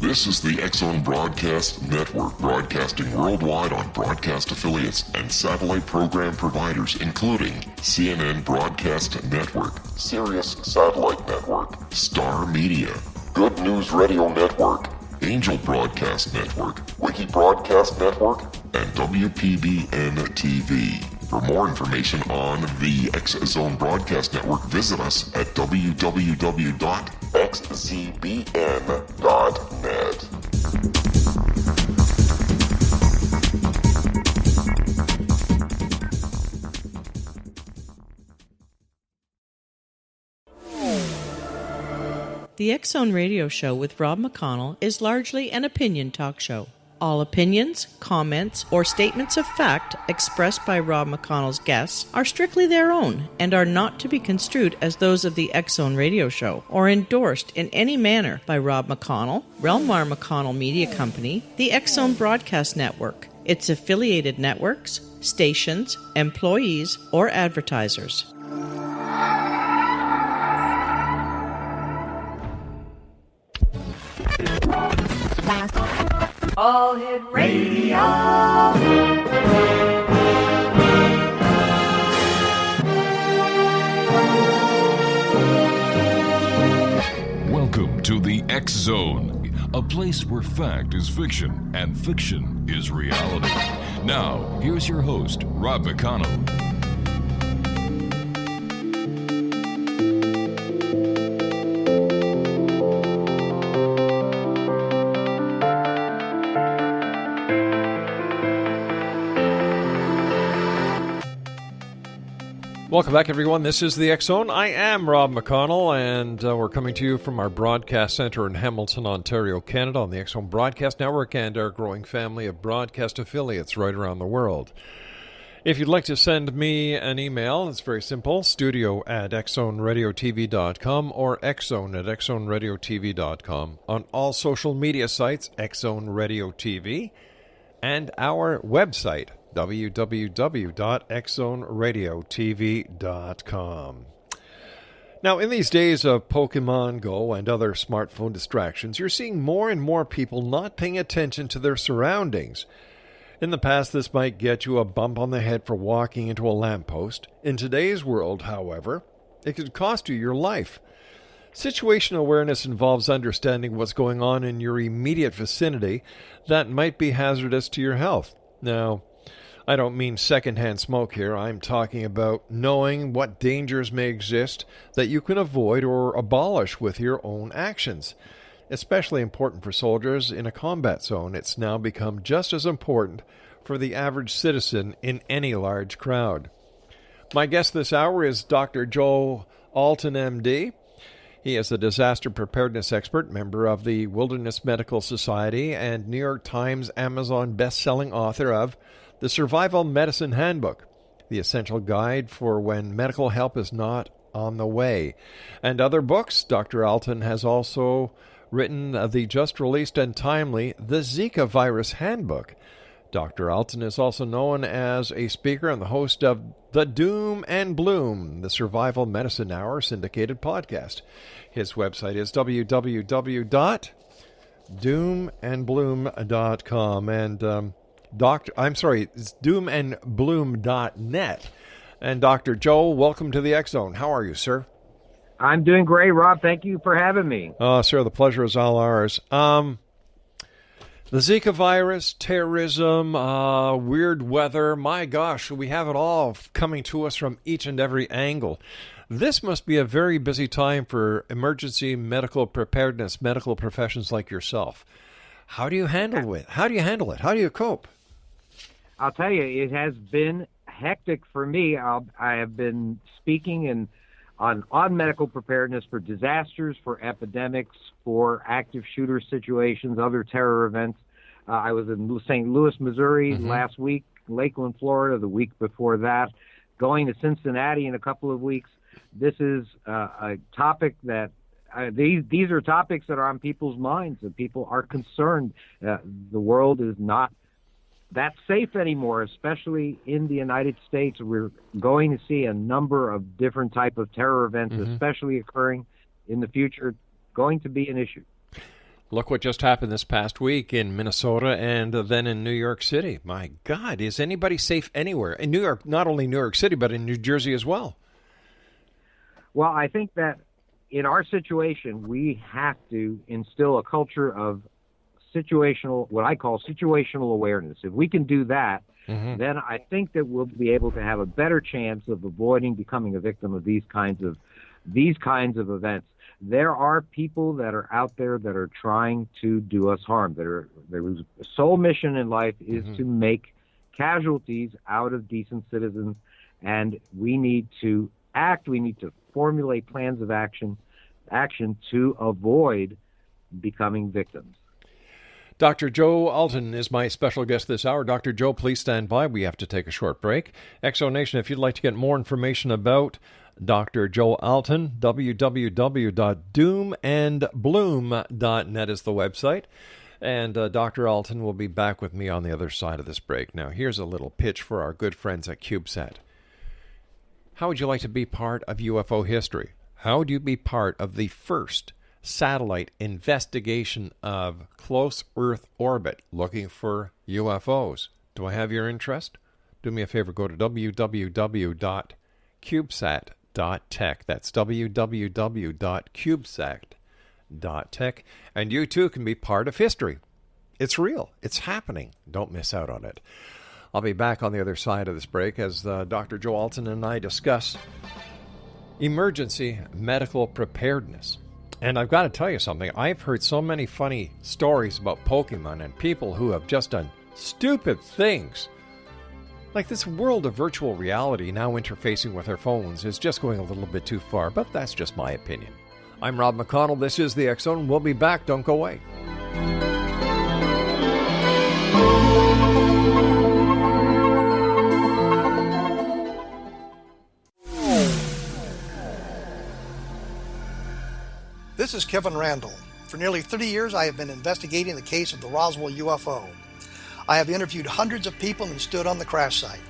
This is the X-Zone Broadcast Network, broadcasting worldwide on broadcast affiliates and satellite program providers, including CNN Broadcast Network, Sirius Satellite Network, Star Media, Good News Radio Network, Angel Broadcast Network, Wiki Broadcast Network, and WPBN TV. For more information on the X-Zone Broadcast Network, visit us at www.xzbn.net. The X-Zone Radio Show with Rob McConnell is largely an opinion talk show. All opinions, comments, or statements of fact expressed by Rob McConnell's guests are strictly their own and are not to be construed as those of the X-Zone Radio Show or endorsed in any manner by Rob McConnell, Relmar McConnell Media Company, the X-Zone Broadcast Network, its affiliated networks, stations, employees, or advertisers. All Hit Radio. Welcome to the X-Zone, a place where fact is fiction and fiction is reality. Now, here's your host, Rob McConnell. Welcome back, everyone. This is the X-Zone. I am Rob McConnell, and we're coming to you from our broadcast center in Hamilton, Ontario, Canada, on the X-Zone Broadcast Network and our growing family of broadcast affiliates right around the world. If you'd like to send me an email, it's very simple, studio@xzoneradiotv.com or xzone@xzoneradiotv.com. On all social media sites, X-Zone Radio TV, and our website, www.xzoneradiotv.com. Now, in these days of Pokemon Go and other smartphone distractions, you're seeing more and more people not paying attention to their surroundings. In the past, this might get you a bump on the head for walking into a lamppost. In today's world, however, it could cost you your life. Situational awareness involves understanding what's going on in your immediate vicinity that might be hazardous to your health. Now, I don't mean secondhand smoke here. I'm talking about knowing what dangers may exist that you can avoid or abolish with your own actions. Especially important for soldiers in a combat zone, it's now become just as important for the average citizen in any large crowd. My guest this hour is Dr. Joe Alton, MD. He is a disaster preparedness expert, member of the Wilderness Medical Society, and New York Times Amazon best-selling author of The Survival Medicine Handbook, the essential guide for when medical help is not on the way. And other books. Dr. Alton has also written the just-released and timely The Zika Virus Handbook. Dr. Alton is also known as a speaker and the host of The Doom and Bloom, the Survival Medicine Hour syndicated podcast. His website is www.doomandbloom.com and it's doomandbloom.net. And Dr. Joe, welcome to the X-Zone. How are you, sir? I'm doing great, Rob. Thank you for having me. Sir, the pleasure is all ours. The Zika virus, terrorism, weird weather, my gosh, we have it all coming to us from each and every angle. This must be a very busy time for emergency medical preparedness, medical professions like yourself. How do you handle it? How do you cope? I'll tell you, it has been hectic for me. I have been speaking on medical preparedness for disasters, for epidemics, for active shooter situations, other terror events. I was in St. Louis, Missouri last week, Lakeland, Florida the week before that, going to Cincinnati in a couple of weeks. This is a topic that these are topics that are on people's minds, and people are concerned. The world is not that safe anymore, especially in the United States. We're going to see a number of different type of terror events, especially occurring in the future, going to be an issue. Look what just happened this past week in Minnesota and then in New York City. My God, is anybody safe anywhere? In New York, not only New York City, but in New Jersey as well. Well, I think that in our situation, we have to instill a culture of what I call situational awareness. If we can do that, then I think that we'll be able to have a better chance of avoiding becoming a victim of these kinds of events. There are people that are out there that are trying to do us harm. Their sole mission in life is to make casualties out of decent citizens, and we need to act. We need to formulate plans of action to avoid becoming victims. Dr. Joe Alton is my special guest this hour. Dr. Joe, please stand by. We have to take a short break. Exonation, if you'd like to get more information about Dr. Joe Alton, www.doomandbloom.net is the website. And Dr. Alton will be back with me on the other side of this break. Now, here's a little pitch for our good friends at CubeSat. How would you like to be part of UFO history? How would you be part of the first satellite investigation of close Earth orbit looking for UFOs? Do I have your interest? Do me a favor, go to www.cubesat.tech. That's www.cubesat.tech. And you too can be part of history. It's real. It's happening. Don't miss out on it. I'll be back on the other side of this break as Dr. Joe Alton and I discuss emergency medical preparedness. And I've got to tell you something. I've heard so many funny stories about Pokemon and people who have just done stupid things. Like this world of virtual reality now interfacing with our phones is just going a little bit too far, but that's just my opinion. I'm Rob McConnell. This is the X Zone. We'll be back. Don't go away. This is Kevin Randall. For nearly 30 years, I have been investigating the case of the Roswell UFO. I have interviewed hundreds of people and stood on the crash site.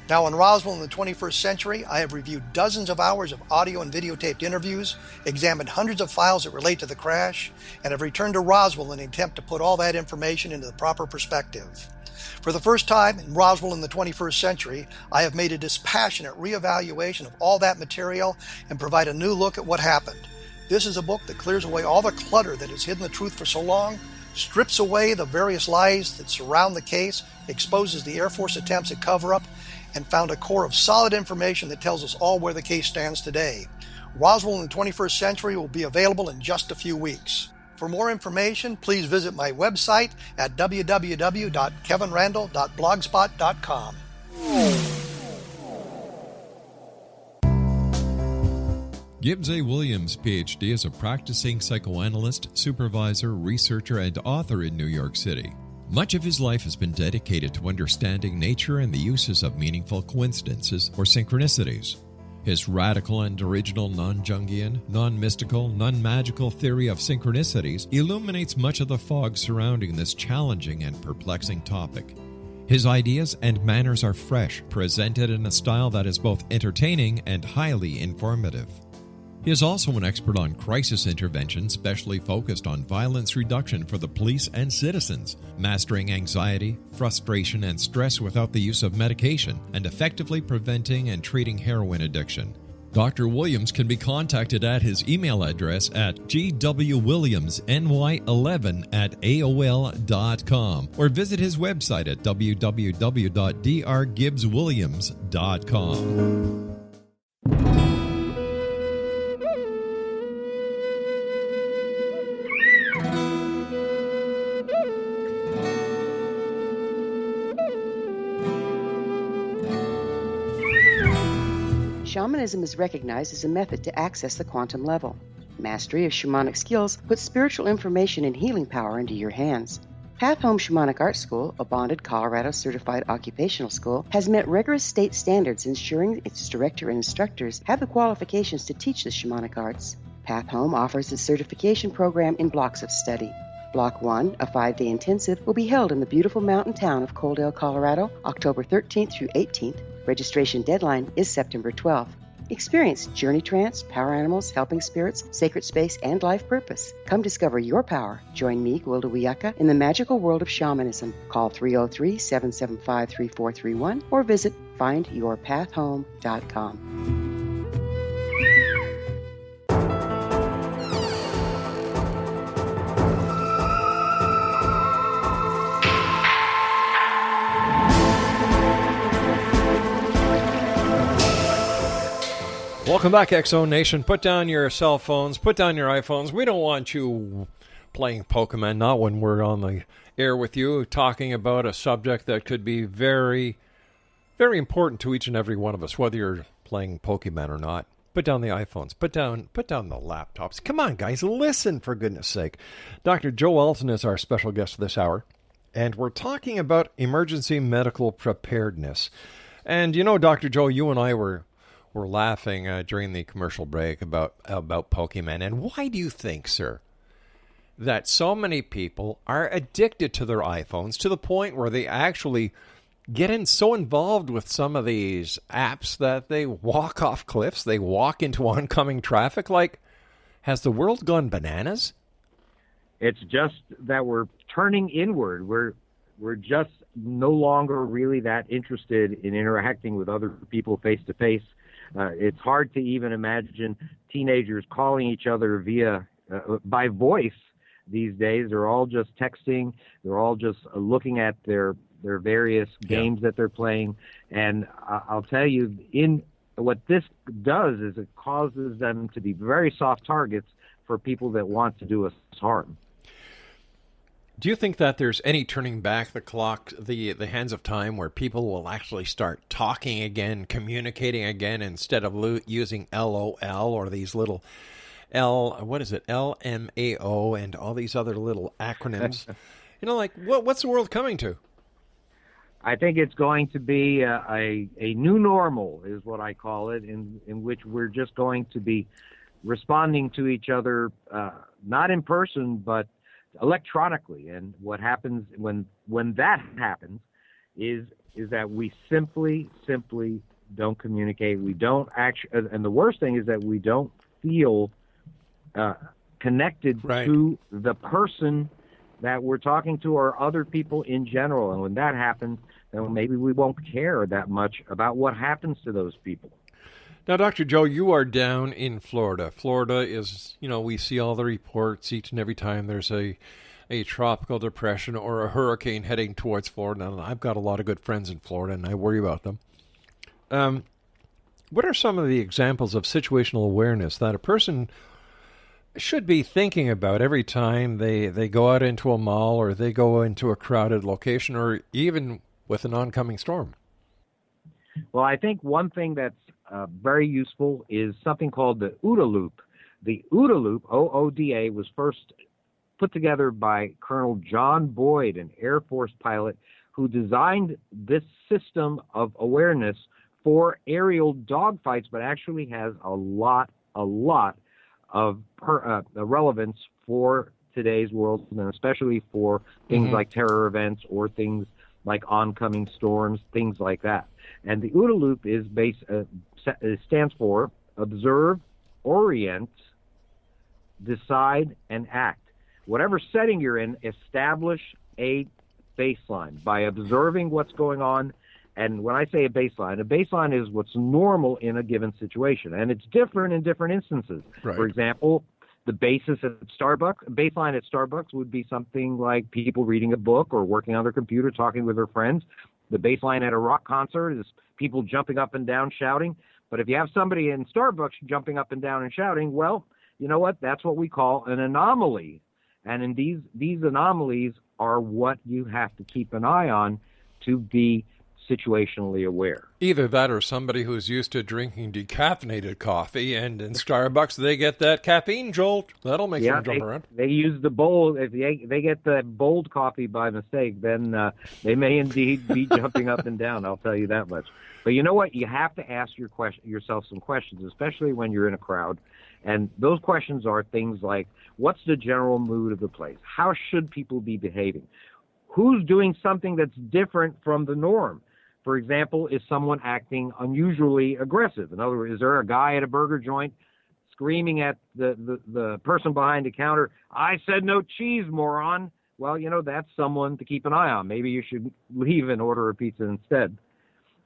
Now in Roswell in the 21st century, I have reviewed dozens of hours of audio and videotaped interviews, examined hundreds of files that relate to the crash, and have returned to Roswell in an attempt to put all that information into the proper perspective. For the first time in Roswell in the 21st century, I have made a dispassionate reevaluation of all that material and provide a new look at what happened. This is a book that clears away all the clutter that has hidden the truth for so long, strips away the various lies that surround the case, exposes the Air Force attempts at cover-up, and found a core of solid information that tells us all where the case stands today. Roswell in the 21st century will be available in just a few weeks. For more information, please visit my website at www.kevinrandall.blogspot.com. Gibbs A. Williams, Ph.D., is a practicing psychoanalyst, supervisor, researcher, and author in New York City. Much of his life has been dedicated to understanding nature and the uses of meaningful coincidences or synchronicities. His radical and original non-Jungian, non-mystical, non-magical theory of synchronicities illuminates much of the fog surrounding this challenging and perplexing topic. His ideas and manners are fresh, presented in a style that is both entertaining and highly informative. He is also an expert on crisis intervention, specially focused on violence reduction for the police and citizens, mastering anxiety, frustration, and stress without the use of medication, and effectively preventing and treating heroin addiction. Dr. Williams can be contacted at his email address at gwwilliamsny11@aol.com or visit his website at www.drgibbswilliams.com. Shamanism is recognized as a method to access the quantum level. Mastery of shamanic skills puts spiritual information and healing power into your hands. Path Home Shamanic Art School, a bonded Colorado certified occupational school, has met rigorous state standards, ensuring its director and instructors have the qualifications to teach the shamanic arts. Path Home offers its certification program in blocks of study. Block 1, a 5-day intensive, will be held in the beautiful mountain town of Coaldale, Colorado, October 13th through 18th. Registration deadline is September 12th. Experience Journey Trance, Power Animals, Helping Spirits, Sacred Space, and Life Purpose. Come discover your power. Join me, Gwilda Wiyaka, in the magical world of shamanism. Call 303-775-3431 or visit findyourpathhome.com. Welcome back, X-Zone Nation. Put down your cell phones. Put down your iPhones. We don't want you playing Pokemon, not when we're on the air with you, talking about a subject that could be very, very important to each and every one of us, whether you're playing Pokemon or not. Put down the iPhones. Put down the laptops. Come on, guys. Listen, for goodness sake. Dr. Joe Alton is our special guest this hour, and we're talking about emergency medical preparedness. And, you know, Dr. Joe, you and I were laughing during the commercial break about Pokemon. And why do you think, sir, that so many people are addicted to their iPhones to the point where they actually get so involved with some of these apps that they walk off cliffs, they walk into oncoming traffic? Like, has the world gone bananas? It's just that we're turning inward. We're just no longer really that interested in interacting with other people face to face. It's hard to even imagine teenagers calling each other by voice these days. They're all just texting. They're all just looking at their various games that they're playing. And I'll tell you, what this does is it causes them to be very soft targets for people that want to do us harm. Do you think that there's any turning back the clock, the hands of time, where people will actually start talking again, communicating again, instead of using LOL or these little LMAO and all these other little acronyms? You know, like, what's the world coming to? I think it's going to be a new normal, is what I call it, in which we're just going to be responding to each other, not in person, but electronically. And what happens when that happens is that we simply don't communicate. We don't actually, and the worst thing is that we don't feel connected to the person that we're talking to or other people in general. And when that happens, then maybe we won't care that much about what happens to those people. Now, Dr. Joe, you are down in Florida. Florida is, you know, we see all the reports each and every time there's a tropical depression or a hurricane heading towards Florida. And I've got a lot of good friends in Florida, and I worry about them. What are some of the examples of situational awareness that a person should be thinking about every time they go out into a mall or they go into a crowded location or even with an oncoming storm? Well, I think one thing that's very useful is something called the OODA loop. The OODA loop, OODA, was first put together by Colonel John Boyd, an Air Force pilot who designed this system of awareness for aerial dogfights, but actually has a lot of relevance for today's world, and especially for things like terror events or things like oncoming storms, things like that. And the OODA loop is stands for observe, orient, decide, and act. Whatever setting you're in, establish a baseline by observing what's going on. And when I say a baseline is what's normal in a given situation. And it's different in different instances. Right. For example, the baseline at Starbucks would be something like people reading a book or working on their computer, talking with their friends. The baseline at a rock concert is people jumping up and down, shouting. But if you have somebody in Starbucks jumping up and down and shouting, well, you know what? That's what we call an anomaly. And in these anomalies are what you have to keep an eye on to be situationally aware. Either that or somebody who's used to drinking decaffeinated coffee, and in Starbucks they get that caffeine jolt. That'll make them jump around. They use the bold. If they get the bold coffee by mistake, then they may indeed be jumping up and down. I'll tell you that much. But you know what? You have to ask yourself some questions, especially when you're in a crowd. And those questions are things like, what's the general mood of the place? How should people be behaving? Who's doing something that's different from the norm? For example, is someone acting unusually aggressive? In other words, is there a guy at a burger joint screaming at the person behind the counter, "I said no cheese, moron"? Well, that's someone to keep an eye on. Maybe you should leave and order a pizza instead.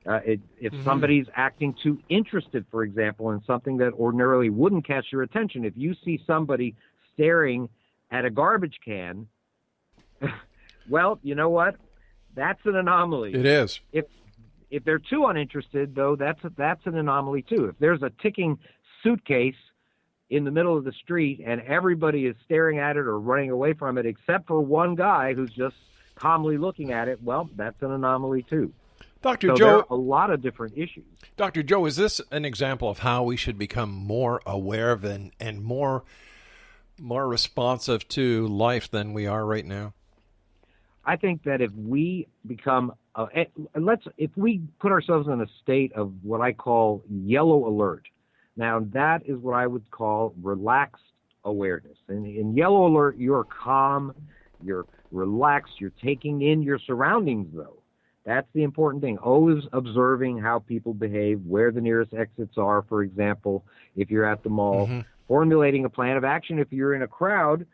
If somebody's acting too interested, for example, in something that ordinarily wouldn't catch your attention, if you see somebody staring at a garbage can, well, you know what? That's an anomaly. It is. If they're too uninterested, though, that's an anomaly too. If there's a ticking suitcase in the middle of the street and everybody is staring at it or running away from it except for one guy who's just calmly looking at it, well, that's an anomaly too. Dr. So Joe, there are a lot of different issues. Dr. Joe, is this an example of how we should become more aware of and more responsive to life than we are right now? I think that if we become, if we put ourselves in a state of what I call yellow alert. Now, that is what I would call relaxed awareness. And in yellow alert, you're calm, you're relaxed, you're taking in your surroundings, though. That's the important thing. Always observing how people behave, where the nearest exits are, for example, if you're at the mall. Formulating a plan of action if you're in a crowd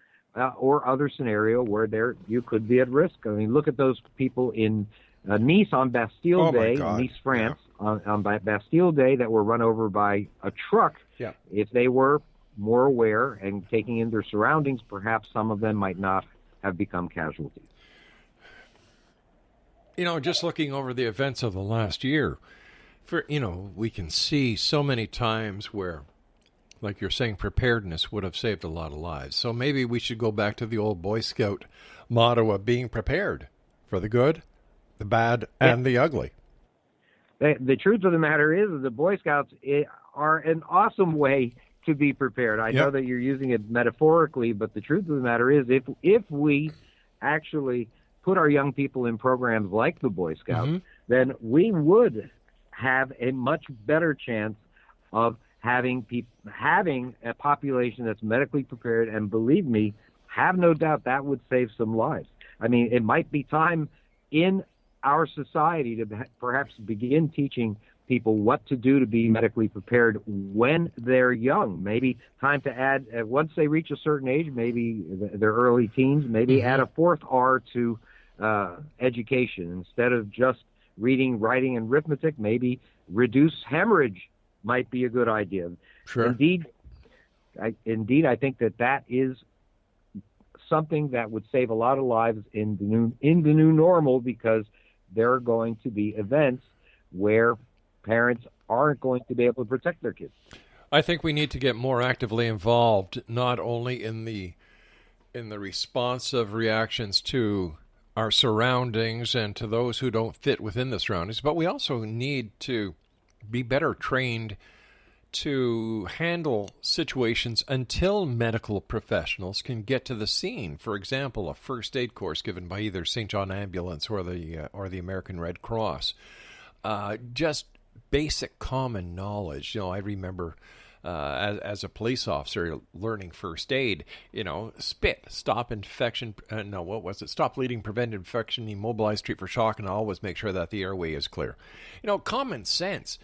or other scenario where you could be at risk. I mean, look at those people in Nice on Bastille Day, Nice, France, on Bastille Day that were run over by a truck. Yeah. If they were more aware and taking in their surroundings, perhaps some of them might not have become casualties. Just looking over the events of the last year, we can see so many times where, like you're saying, preparedness would have saved a lot of lives. So maybe we should go back to the old Boy Scout motto of being prepared for the good, the bad, and the ugly. The truth of the matter is the Boy Scouts are an awesome way to be prepared. I know that you're using it metaphorically, but the truth of the matter is if we actually put our young people in programs like the Boy Scouts, then we would have a much better chance of having a population that's medically prepared. And believe me, have no doubt that would save some lives. I mean, it might be time in our society to perhaps begin teaching people what to do to be medically prepared when they're young. Maybe time to add, once they reach a certain age, maybe their early teens, maybe add a fourth R to education. Instead of just reading, writing, and arithmetic, maybe reduce hemorrhage might be a good idea. Sure. Indeed, I think that is something that would save a lot of lives in the new normal, because there are going to be events where parents aren't going to be able to protect their kids. I think we need to get more actively involved, not only in the responsive reactions to our surroundings and to those who don't fit within the surroundings, but we also need to be better trained to handle situations until medical professionals can get to the scene. For example, a first aid course given by either St. John Ambulance or the American Red Cross. Just basic common knowledge. I remember as a police officer learning first aid, spit, stop infection, stop bleeding, prevent infection, immobilize, treat for shock, and always make sure that the airway is clear. Common sense.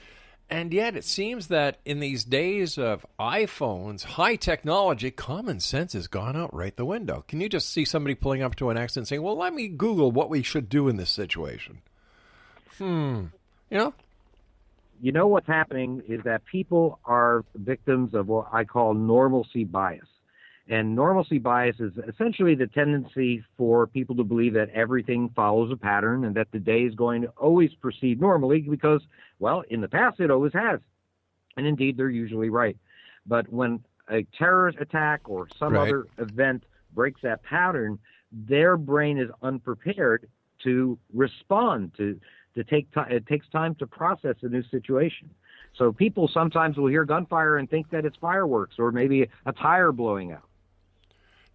And yet it seems that in these days of iPhones, high technology, common sense has gone out right the window. Can you just see somebody pulling up to an accident saying, well, let me Google what we should do in this situation? What's happening is that people are victims of what I call normalcy bias. And normalcy bias is essentially the tendency for people to believe that everything follows a pattern and that the day is going to always proceed normally because, well, in the past it always has. And indeed, they're usually right. But when a terrorist attack or some other event breaks that pattern, their brain is unprepared to respond, to take time. It takes time to process a new situation. So people sometimes will hear gunfire and think that it's fireworks or maybe a tire blowing out.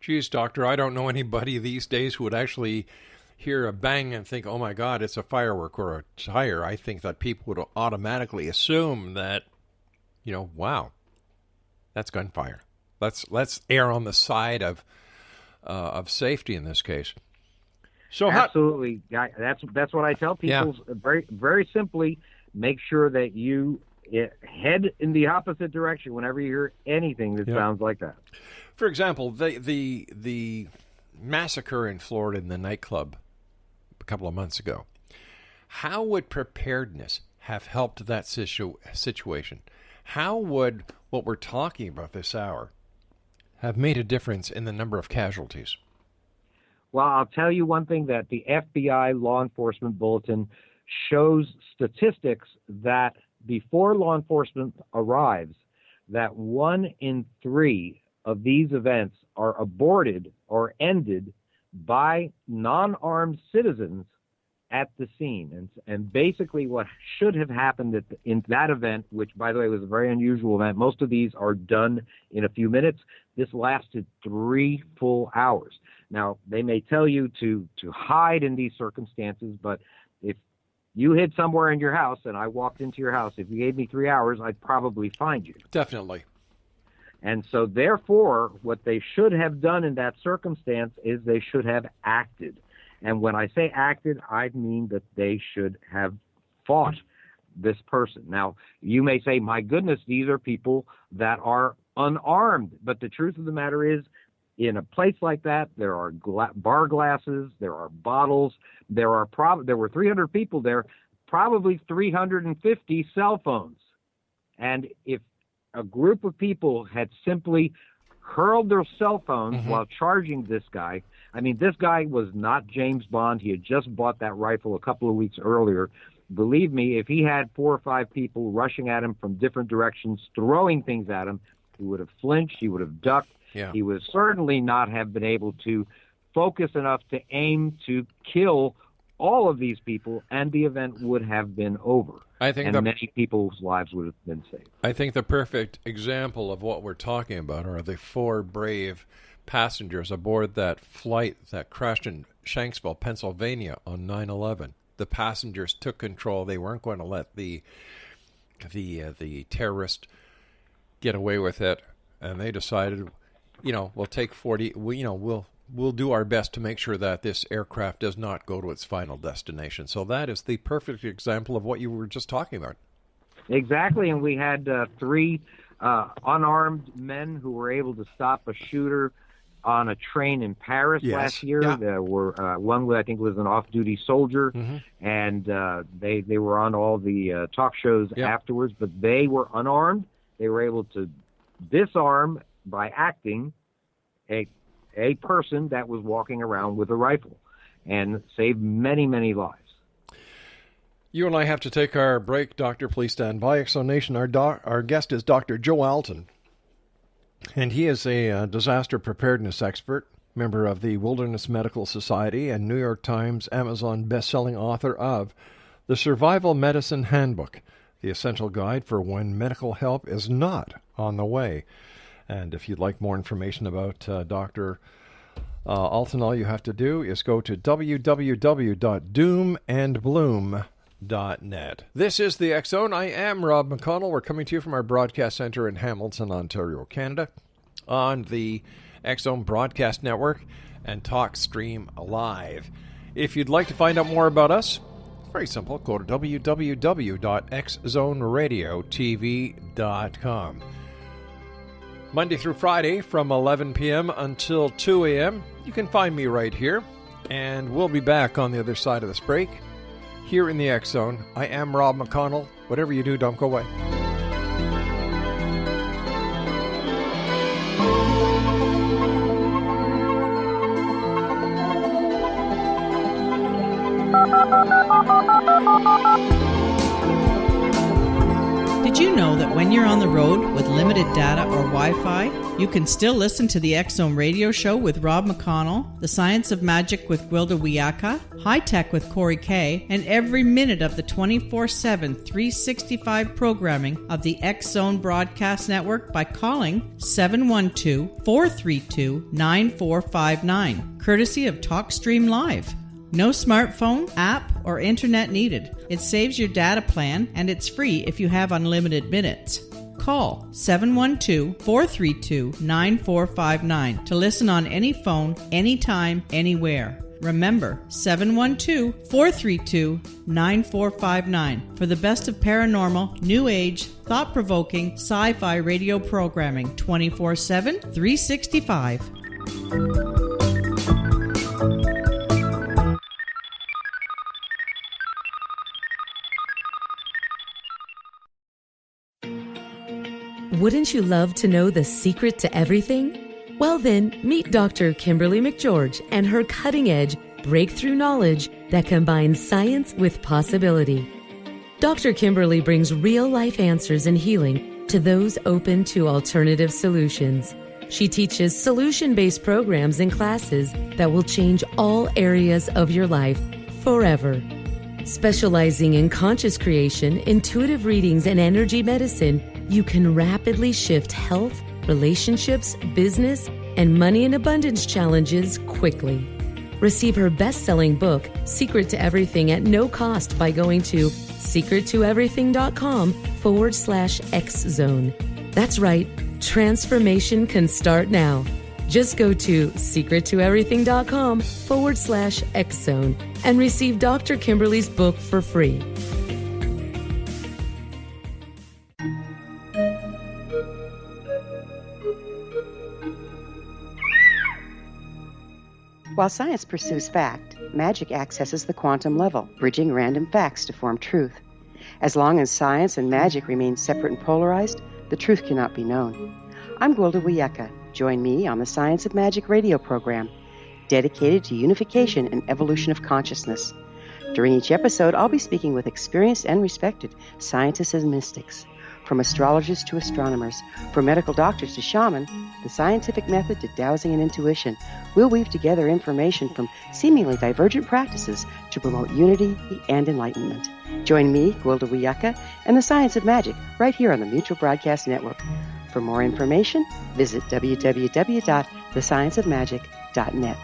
Geez, doctor, I don't know anybody these days who would actually hear a bang and think, oh my God, it's a firework or a tire. I think that people would automatically assume that, wow, that's gunfire. Let's err on the side of safety in this case. So absolutely. That's what I tell people. Yeah. Very, very simply, make sure that you head in the opposite direction whenever you hear anything that sounds like that. For example, the massacre in Florida in the nightclub a couple of months ago. How would preparedness have helped that situation? How would what we're talking about this hour have made a difference in the number of casualties? Well, I'll tell you one thing, that the FBI Law Enforcement Bulletin shows statistics that before law enforcement arrives, that 1 in 3 of these events are aborted or ended by non-armed citizens at the scene. And basically what should have happened in that event, which, by the way, was a very unusual event, most of these are done in a few minutes. This lasted 3 full hours. Now, they may tell you to hide in these circumstances, but if you hid somewhere in your house and I walked into your house, if you gave me 3 hours, I'd probably find you. Definitely. And so, therefore, what they should have done in that circumstance is they should have acted. And when I say acted, I mean that they should have fought this person. Now, you may say, my goodness, these are people that are unarmed. But the truth of the matter is, in a place like that, there are bar glasses, there are bottles, there were 300 people there, probably 350 cell phones. And if a group of people had simply hurled their cell phones while charging this guy, I mean, this guy was not James Bond. He had just bought that rifle a couple of weeks earlier. Believe me, if he had 4 or 5 people rushing at him from different directions, throwing things at him, he would have flinched, he would have ducked. Yeah. He would certainly not have been able to focus enough to aim to kill all of these people, and the event would have been over. I think many people's lives would have been saved. I think the perfect example of what we're talking about are the 4 brave passengers aboard that flight that crashed in Shanksville, Pennsylvania on 9/11. The passengers took control. They weren't going to let the terrorist get away with it, and they decided, we'll take 40. We'll do our best to make sure that this aircraft does not go to its final destination. So that is the perfect example of what you were just talking about. Exactly, and we had 3 unarmed men who were able to stop a shooter on a train in Paris last year. Yeah. There were one, I think, was an off-duty soldier, and they were on all the talk shows afterwards, but they were unarmed. They were able to disarm by acting a person that was walking around with a rifle and saved many, many lives. You and I have to take our break, Doctor. Please stand by. Exonation. Our guest is Dr. Joe Alton, and he is a disaster preparedness expert, member of the Wilderness Medical Society, and New York Times Amazon best-selling author of The Survival Medicine Handbook, the essential guide for when medical help is not on the way. And if you'd like more information about Dr. Alton, all you have to do is go to www.doomandbloom.net. This is the X Zone. I am Rob McConnell. We're coming to you from our broadcast center in Hamilton, Ontario, Canada, on the X Zone Broadcast Network and TalkStream Live. If you'd like to find out more about us, very simple. Go to www.xzoneradiotv.com. Monday through Friday from 11 p.m. until 2 a.m. You can find me right here, and we'll be back on the other side of this break here in the X Zone. I am Rob McConnell. Whatever you do, don't go away. Did you know that when you're on the road with limited data or Wi-Fi, you can still listen to the X Zone radio show with Rob McConnell, The Science of Magic with Gwilda Wiyaka, High Tech with Corey Kay, and every minute of the 24/7, 365 programming of the X Zone Broadcast Network by calling 712-432-9459, courtesy of TalkStream Live. No smartphone, app, or internet needed. It saves your data plan, and it's free if you have unlimited minutes. Call 712-432-9459 to listen on any phone, anytime, anywhere. Remember, 712-432-9459 for the best of paranormal, new age, thought-provoking, sci-fi radio programming 24/7, 365. Wouldn't you love to know the secret to everything? Well then, meet Dr. Kimberly McGeorge and her cutting-edge breakthrough knowledge that combines science with possibility. Dr. Kimberly brings real-life answers and healing to those open to alternative solutions. She teaches solution-based programs and classes that will change all areas of your life forever. Specializing in conscious creation, intuitive readings, and energy medicine, you can rapidly shift health, relationships, business, and money and abundance challenges quickly. Receive her best-selling book, Secret to Everything, at no cost by going to secrettoeverything.com/X-Zone. That's right, transformation can start now. Just go to secrettoeverything.com/X-Zone and receive Dr. Kimberly's book for free. While science pursues fact, magic accesses the quantum level, bridging random facts to form truth. As long as science and magic remain separate and polarized, the truth cannot be known. I'm Gwilda Wiyaka. Join me on the Science of Magic radio program, dedicated to unification and evolution of consciousness. During each episode, I'll be speaking with experienced and respected scientists and mystics. From astrologers to astronomers, from medical doctors to shaman, the scientific method to dowsing and intuition, we'll weave together information from seemingly divergent practices to promote unity and enlightenment. Join me, Gwilda Wiyaka, and the Science of Magic right here on the Mutual Broadcast Network. For more information, visit www.thescienceofmagic.net.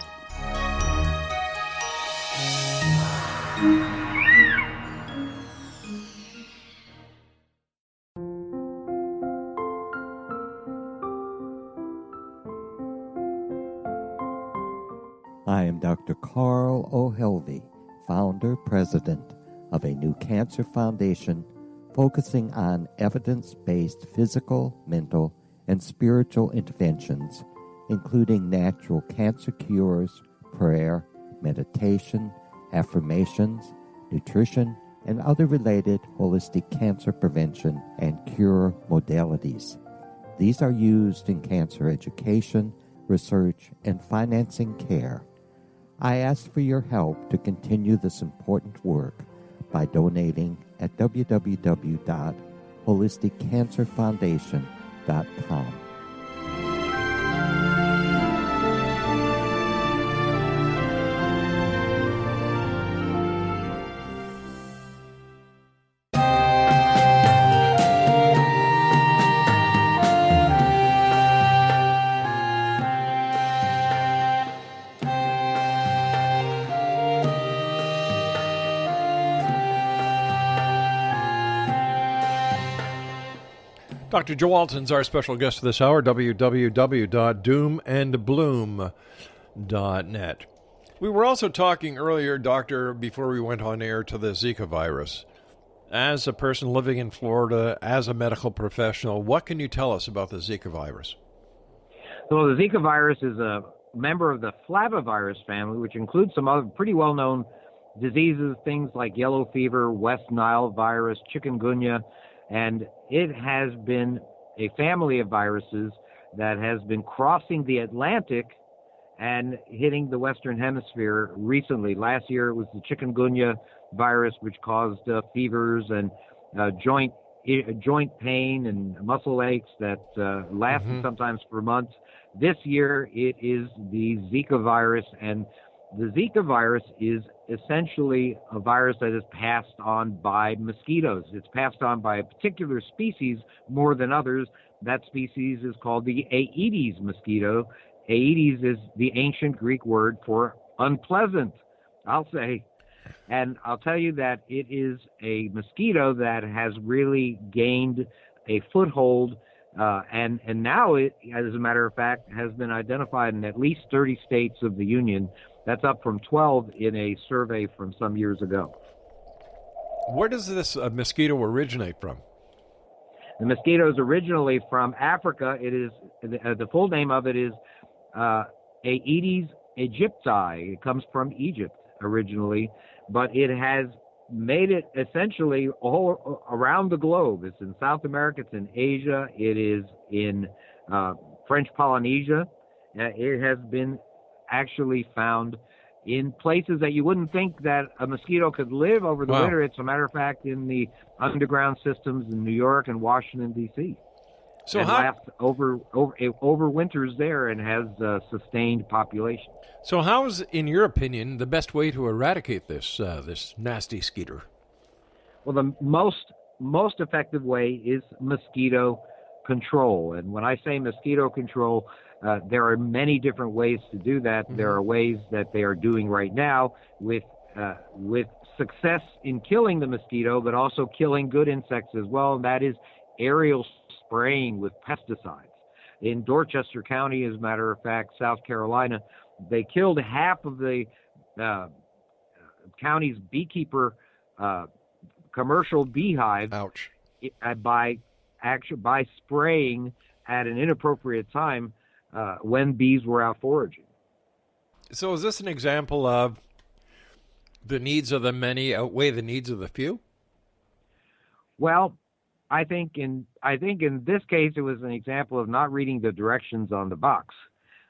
I am Dr. Carl O'Helvey, founder, president of a new cancer foundation focusing on evidence-based physical, mental, and spiritual interventions, including natural cancer cures, prayer, meditation, affirmations, nutrition, and other related holistic cancer prevention and cure modalities. These are used in cancer education, research, and financing care. I ask for your help to continue this important work by donating at www.holisticcancerfoundation.com. Dr. Joe Alton's our special guest this hour, www.doomandbloom.net. We were also talking earlier, Doctor, before we went on air, to the Zika virus. As a person living in Florida, as a medical professional, what can you tell us about the Zika virus? Well, the Zika virus is a member of the flavivirus family, which includes some other pretty well-known diseases, things like yellow fever, West Nile virus, chikungunya, and it has been a family of viruses that has been crossing the Atlantic and hitting the Western Hemisphere recently. Last year it was the chikungunya virus, which caused fevers and joint pain and muscle aches that lasted sometimes for months. This year it is the Zika virus, and the Zika virus is essentially a virus that is passed on by mosquitoes. It's passed on by a particular species more than others. That species is called the Aedes mosquito. Aedes is the ancient Greek word for unpleasant, I'll say. And I'll tell you that it is a mosquito that has really gained a foothold And now it, as a matter of fact, has been identified in at least 30 states of the Union. That's up from 12 in a survey from some years ago. Where does this mosquito originate from? The mosquito is originally from Africa. It is the full name of it is Aedes aegypti. It comes from Egypt originally, but it has made it essentially all around the globe. It's in South America, it's in Asia, it is in French Polynesia. It has been actually found in places that you wouldn't think that a mosquito could live over the winter. It's a matter of fact in the underground systems in New York and Washington, D.C. So it lasts over winters there and has sustained population. So how is, in your opinion, the best way to eradicate this this nasty skeeter? Well, the most effective way is mosquito control. And when I say mosquito control, there are many different ways to do that. Mm-hmm. There are ways that they are doing right now with success in killing the mosquito, but also killing good insects as well, and that is aerial spraying with pesticides. In Dorchester County, as a matter of fact, South Carolina, they killed half of the county's beekeeper commercial beehive. Ouch. By spraying at an inappropriate time when bees were out foraging. So is this an example of the needs of the many outweigh the needs of the few? Well, I think in this case it was an example of not reading the directions on the box,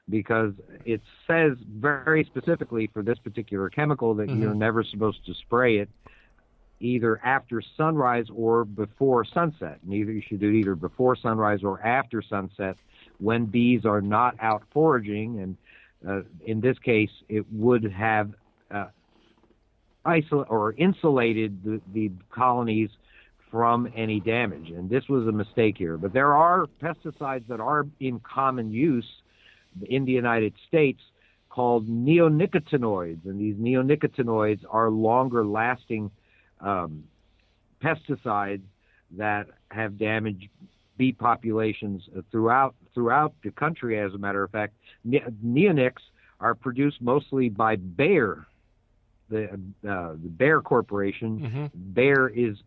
because it says very specifically for this particular chemical that you're never supposed to spray it either after sunrise or before sunset. You should do it either before sunrise or after sunset when bees are not out foraging. And in this case, it would have insulated the colonies from any damage. And this was a mistake here. But there are pesticides that are in common use in the United States called neonicotinoids. And these neonicotinoids are longer-lasting pesticides that have damaged bee populations throughout the country. As a matter of fact, neonics are produced mostly by Bayer, the Bayer Corporation. Bayer is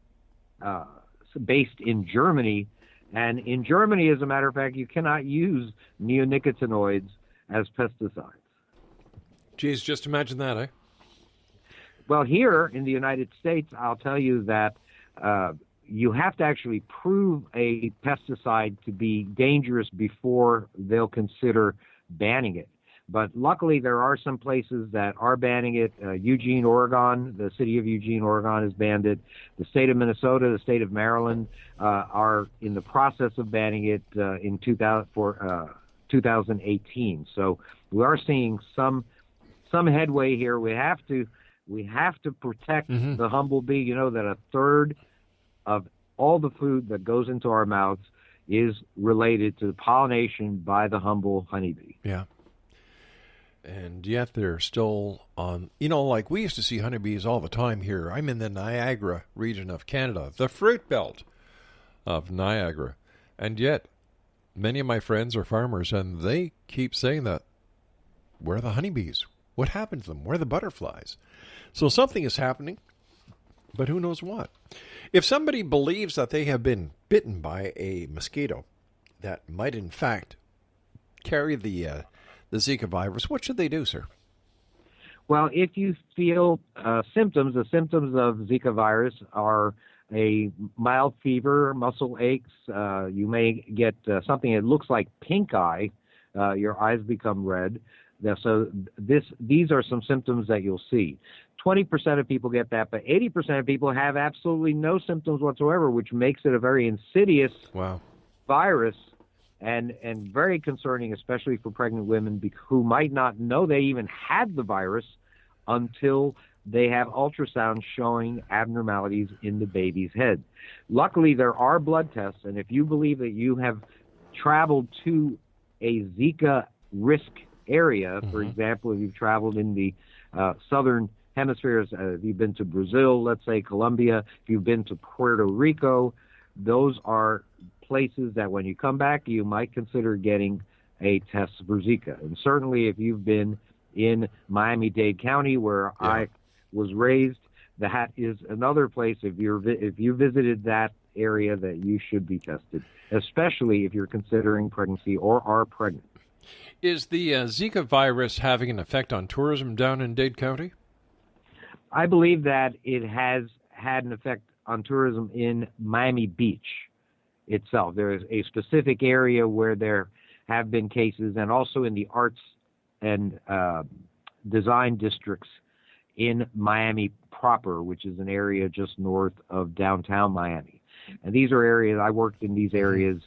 based in Germany, and in Germany, as a matter of fact, you cannot use neonicotinoids as pesticides. Geez, just imagine that, eh? Well, here in the United States, I'll tell you that you have to actually prove a pesticide to be dangerous before they'll consider banning it. But luckily, there are some places that are banning it. Eugene, Oregon, the city of Eugene, Oregon has banned it. The state of Minnesota, the state of Maryland are in the process of banning it in 2018. So we are seeing some headway here. We have to protect the humblebee. You know that a third of all the food that goes into our mouths is related to the pollination by the humble honeybee. Yeah. And yet they're still on, like we used to see honeybees all the time here. I'm in the Niagara region of Canada, the fruit belt of Niagara. And yet many of my friends are farmers, and they keep saying that, where are the honeybees? What happened to them? Where are the butterflies? So something is happening, but who knows what? If somebody believes that they have been bitten by a mosquito that might in fact carry the Zika virus, what should they do, sir? Well, if you feel symptoms, the symptoms of Zika virus are a mild fever, muscle aches. You may get something that looks like pink eye. Your eyes become red. So these are some symptoms that you'll see. 20% of people get that, but 80% of people have absolutely no symptoms whatsoever, which makes it a very insidious virus. And very concerning, especially for pregnant women who might not know they even had the virus until they have ultrasound showing abnormalities in the baby's head. Luckily, there are blood tests, and if you believe that you have traveled to a Zika risk area, for example, if you've traveled in the southern hemispheres, if you've been to Brazil, let's say Colombia, if you've been to Puerto Rico, those are places that when you come back, you might consider getting a test for Zika. And certainly if you've been in Miami-Dade County, where I was raised, that is another place, if you visited that area, that you should be tested, especially if you're considering pregnancy or are pregnant. Is the Zika virus having an effect on tourism down in Dade County? I believe that it has had an effect on tourism in Miami Beach itself. There is a specific area where there have been cases, and also in the arts and design districts in Miami proper, which is an area just north of downtown Miami. And these are areas, I worked in these areas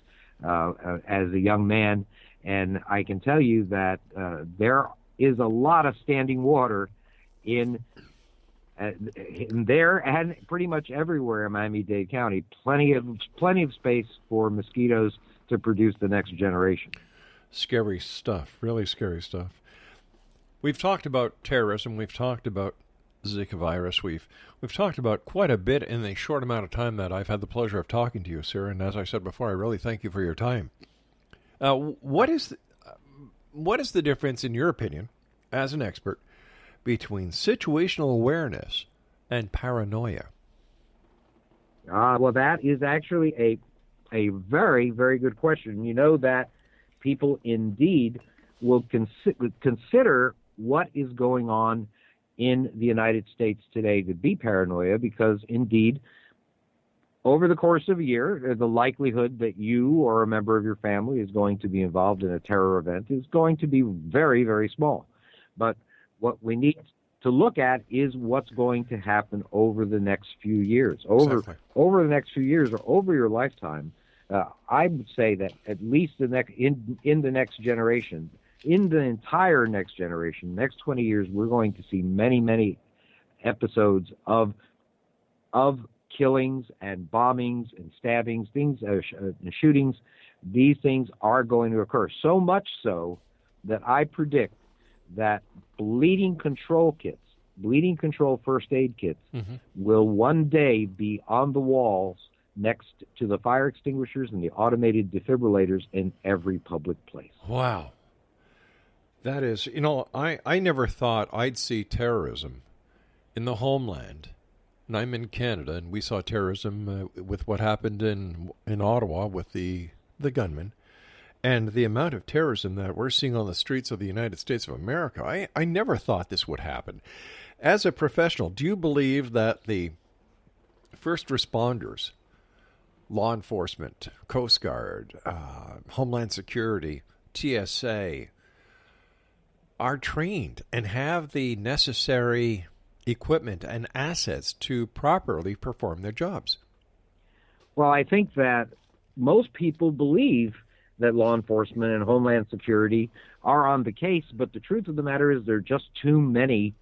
as a young man, and I can tell you that there is a lot of standing water in there and pretty much everywhere in Miami-Dade County. Plenty of space for mosquitoes to produce the next generation. Scary stuff, really scary stuff. We've talked about terrorism. We've talked about Zika virus. We've talked about quite a bit in the short amount of time that I've had the pleasure of talking to you, sir. And as I said before, I really thank you for your time. What is the difference, in your opinion, as an expert, between situational awareness and paranoia? Well, that is actually a very, very good question. You know that people indeed will consider what is going on in the United States today to be paranoia, because indeed, over the course of a year, the likelihood that you or a member of your family is going to be involved in a terror event is going to be very, very small. But what we need to look at is what's going to happen over the next few years. Over the next few years, or over your lifetime, I would say that at least in the next generation, in the entire next generation, next 20 years, we're going to see many, many episodes of killings and bombings and stabbings, shootings. These things are going to occur. So much so that I predict that bleeding control first aid kits will one day be on the walls next to the fire extinguishers and the automated defibrillators in every public place. Wow. That is, I never thought I'd see terrorism in the homeland. And I'm in Canada, and we saw terrorism with what happened in Ottawa with the gunman. And the amount of terrorism that we're seeing on the streets of the United States of America, I never thought this would happen. As a professional, do you believe that the first responders, law enforcement, Coast Guard, Homeland Security, TSA, are trained and have the necessary equipment and assets to properly perform their jobs? Well, I think that most people believe that law enforcement and Homeland Security are on the case, but the truth of the matter is there are just too many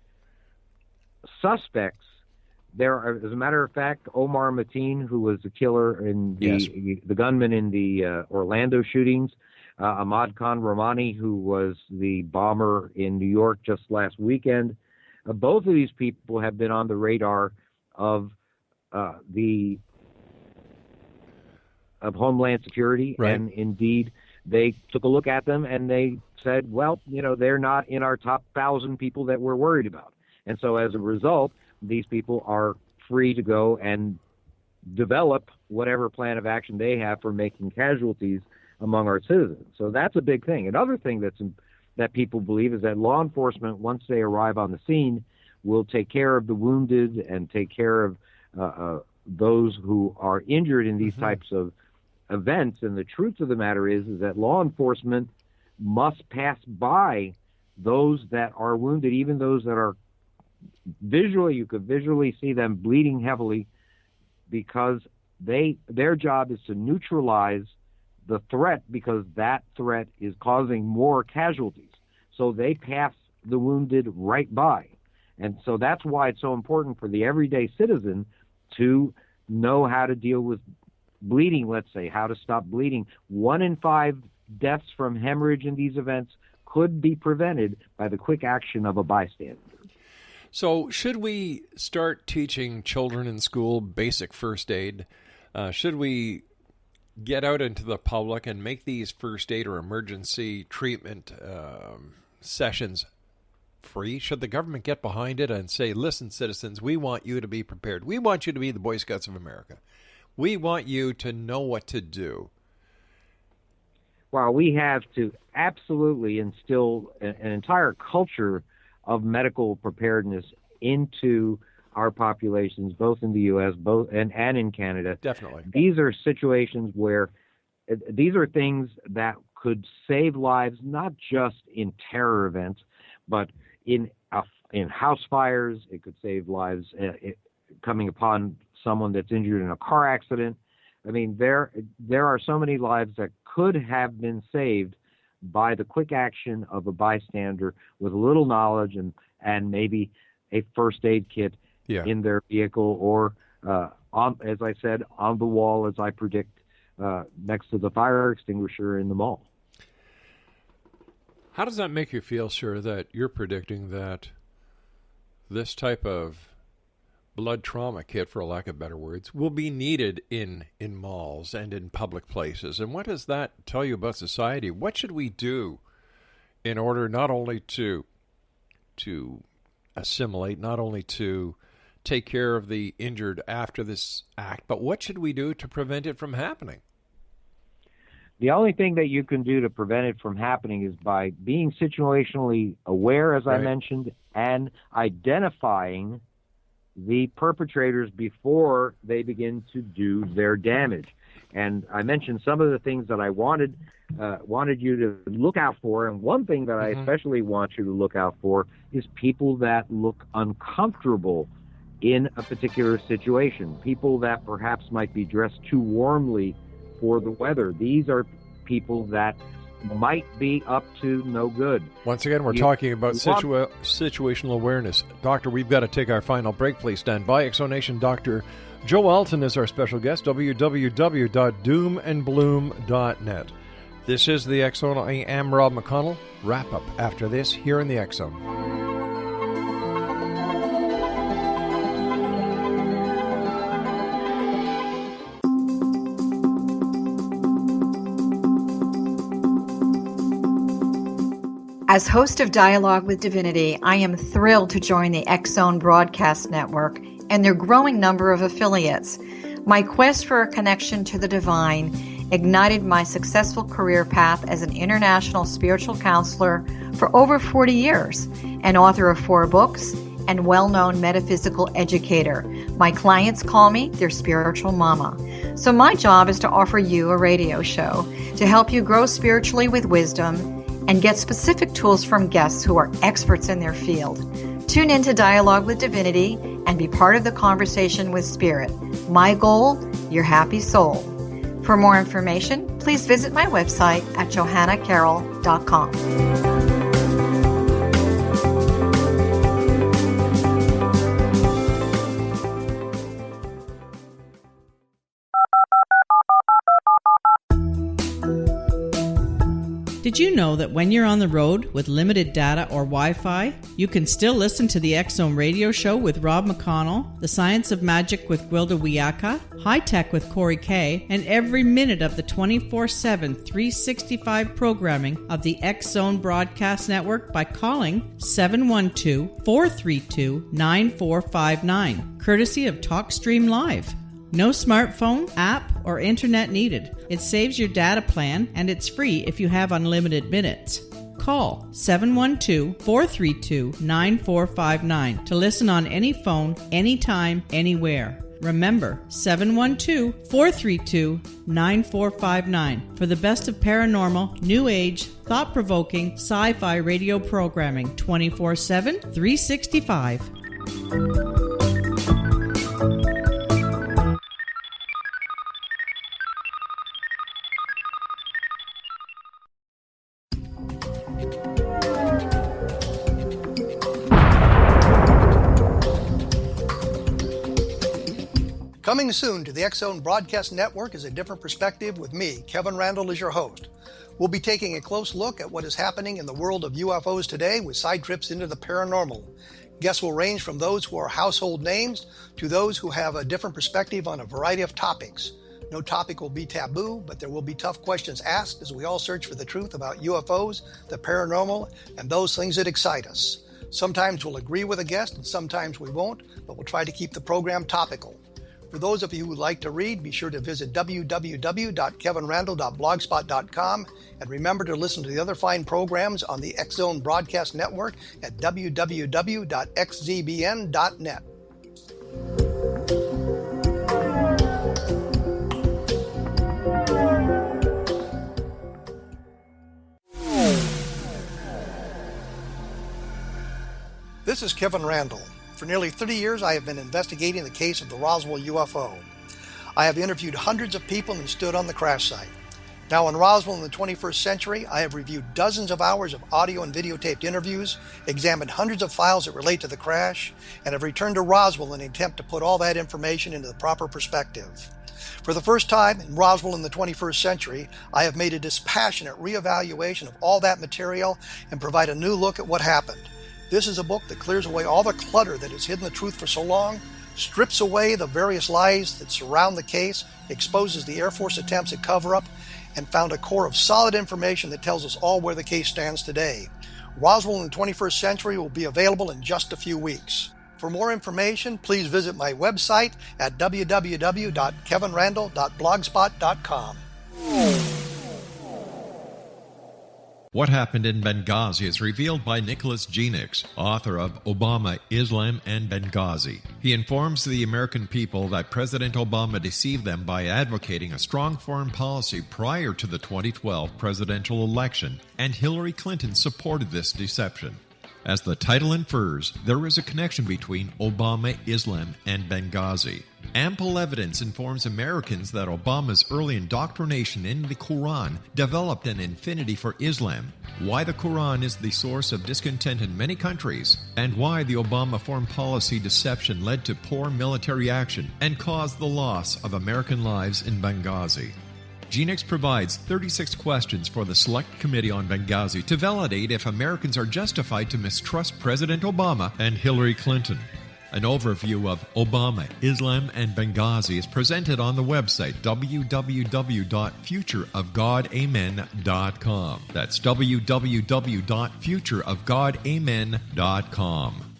suspects. There are, as a matter of fact, Omar Mateen, who was the killer in the gunman in the Orlando shootings, Ahmad Khan Rahmani, who was the bomber in New York just last weekend. Both of these people have been on the radar of Homeland Security, right. And indeed, they took a look at them and they said, well, they're not in our top 1,000 people that we're worried about. And so as a result, these people are free to go and develop whatever plan of action they have for making casualties among our citizens. So that's a big thing. Another thing that people believe is that law enforcement, once they arrive on the scene, will take care of the wounded and take care of those who are injured in these types of events. And the truth of the matter is that law enforcement must pass by those that are wounded, even those that are you could visually see them bleeding heavily, because their job is to neutralize the threat, because that threat is causing more casualties. So they pass the wounded right by. And so that's why it's so important for the everyday citizen to know how to deal with bleeding, let's say, how to stop bleeding. 1 in 5 deaths from hemorrhage in these events could be prevented by the quick action of a bystander. So should we start teaching children in school basic first aid? Should we get out into the public and make these first aid or emergency treatment sessions free? Should the government get behind it and say, listen, citizens, we want you to be prepared. We want you to be the Boy Scouts of America. We want you to know what to do. Well, we have to absolutely instill an entire culture of medical preparedness into our populations, both in the U.S. and in Canada. Definitely. These are situations where these are things that could save lives, not just in terror events, but in house fires. It could save lives coming upon someone that's injured in a car accident. I mean, there are so many lives that could have been saved by the quick action of a bystander with a little knowledge and maybe a first aid kit in their vehicle, or as I said, on the wall, as I predict, next to the fire extinguisher in the mall. How does that make you feel, sir, that you're predicting that this type of blood trauma kit, for lack of better words, will be needed in malls and in public places? And what does that tell you about society? What should we do in order not only to assimilate, not only to take care of the injured after this act, but what should we do to prevent it from happening? The only thing that you can do to prevent it from happening is by being situationally aware, as I mentioned, and identifying the perpetrators before they begin to do their damage. And I mentioned some of the things that I wanted you to look out for, and one thing that I especially want you to look out for is people that look uncomfortable in a particular situation, people that perhaps might be dressed too warmly for the weather. These are people that might be up to no good. Once again, we're talking about situational awareness. Doctor, we've got to take our final break. Please stand by. Exonation Dr. Joe Alton is our special guest, www.doomandbloom.net. This is the X Zone. I am Rob McConnell. Wrap up after this here in the X Zone. As host of Dialogue with Divinity, I am thrilled to join the X Zone Broadcast Network and their growing number of affiliates. My quest for a connection to the divine ignited my successful career path as an international spiritual counselor for over 40 years, an author of 4 books, and well-known metaphysical educator. My clients call me their spiritual mama. So my job is to offer you a radio show to help you grow spiritually with wisdom and get specific tools from guests who are experts in their field. Tune in to Dialogue with Divinity and be part of the conversation with Spirit. My goal, your happy soul. For more information, please visit my website at johannacarroll.com. Did you know that when you're on the road with limited data or Wi-Fi, you can still listen to the X Zone radio show with Rob McConnell, The Science of Magic with Gwilda Wiyaka, High Tech with Corey Kay, and every minute of the 24/7, 365 programming of the X Zone Broadcast Network by calling 712-432-9459, courtesy of TalkStream Live. No smartphone, app, or internet needed. It saves your data plan, and it's free if you have unlimited minutes. Call 712-432-9459 to listen on any phone, anytime, anywhere. Remember, 712-432-9459 for the best of paranormal, new age, thought-provoking, sci-fi radio programming 24/7, 365. Coming soon to the X Zone Broadcast Network is A Different Perspective with me, Kevin Randall, as your host. We'll be taking a close look at what is happening in the world of UFOs today with side trips into the paranormal. Guests will range from those who are household names to those who have a different perspective on a variety of topics. No topic will be taboo, but there will be tough questions asked as we all search for the truth about UFOs, the paranormal, and those things that excite us. Sometimes we'll agree with a guest and sometimes we won't, but we'll try to keep the program topical. For those of you who would like to read, be sure to visit www.kevinrandle.blogspot.com and remember to listen to the other fine programs on the X Zone Broadcast Network at www.xzbn.net. This is Kevin Randle. For nearly 30 years, I have been investigating the case of the Roswell UFO. I have interviewed hundreds of people and stood on the crash site. Now in Roswell in the 21st century, I have reviewed dozens of hours of audio and videotaped interviews, examined hundreds of files that relate to the crash, and have returned to Roswell in an attempt to put all that information into the proper perspective. For the first time in Roswell in the 21st century, I have made a dispassionate reevaluation of all that material and provide a new look at what happened. This is a book that clears away all the clutter that has hidden the truth for so long, strips away the various lies that surround the case, exposes the Air Force attempts at cover-up, and found a core of solid information that tells us all where the case stands today. Roswell in the 21st century will be available in just a few weeks. For more information, please visit my website at www.kevinrandle.blogspot.com. What Happened in Benghazi is revealed by Nicholas Genix, author of Obama, Islam, and Benghazi. He informs the American people that President Obama deceived them by advocating a strong foreign policy prior to the 2012 presidential election, and Hillary Clinton supported this deception. As the title infers, there is a connection between Obama, Islam, and Benghazi. Ample evidence informs Americans that Obama's early indoctrination in the Quran developed an affinity for Islam, why the Quran is the source of discontent in many countries, and why the Obama foreign policy deception led to poor military action and caused the loss of American lives in Benghazi. Genix provides 36 questions for the Select Committee on Benghazi to validate if Americans are justified to mistrust President Obama and Hillary Clinton. An overview of Obama, Islam, and Benghazi is presented on the website www.futureofgodamen.com. That's www.futureofgodamen.com.